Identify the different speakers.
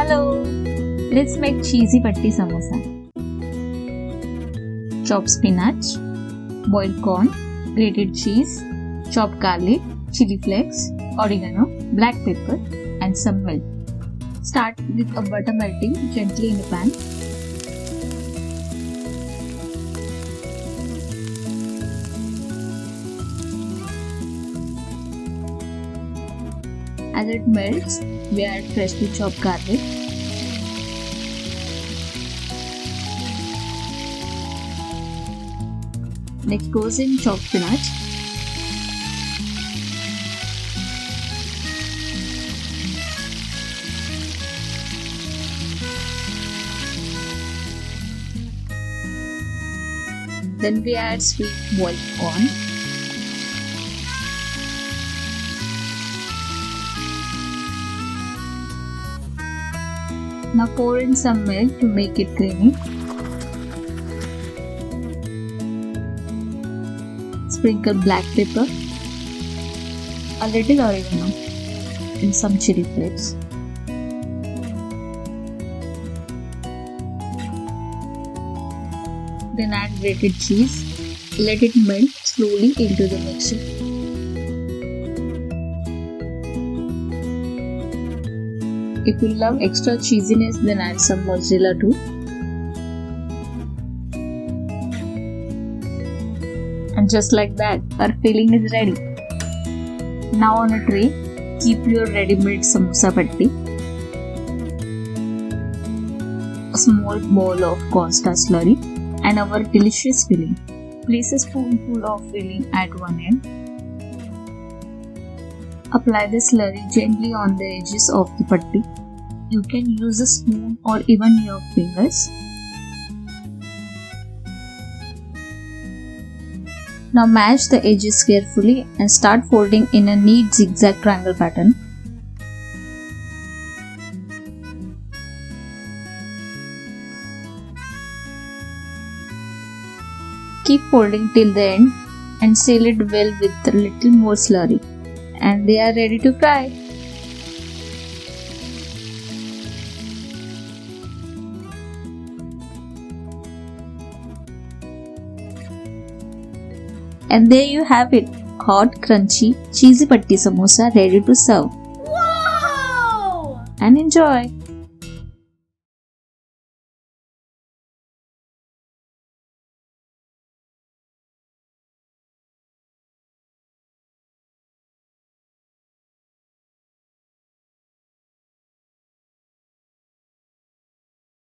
Speaker 1: Hello! Let's make cheesy Patti Samosa. Chop spinach, boiled corn, grated cheese, chopped garlic, chili flakes, oregano, black pepper and some milk. Start with a butter melting gently in a pan. As it melts, we add freshly chopped garlic. Next goes in chopped spinach. Then we add sweet boiled corn. Now pour in some milk to make it creamy. Sprinkle black pepper, a little oregano and some chili flakes. Then add grated cheese. Let it melt slowly into the mixture. If you love extra cheesiness, then add some mozzarella too. And just like that, our filling is ready. Now on a tray, keep your ready-made samosa patti, a small bowl of cornstarch slurry, and our delicious filling. Place a spoonful of filling at one end. Apply the slurry gently on the edges of the patti. You can use a spoon or even your fingers. Now mash the edges carefully and start folding in a neat zigzag triangle pattern. Keep folding till the end and seal it well with a little more slurry. And they are ready to fry. And there you have it, hot, crunchy, cheesy Patti Samosa ready to serve.
Speaker 2: Wow!
Speaker 1: And enjoy!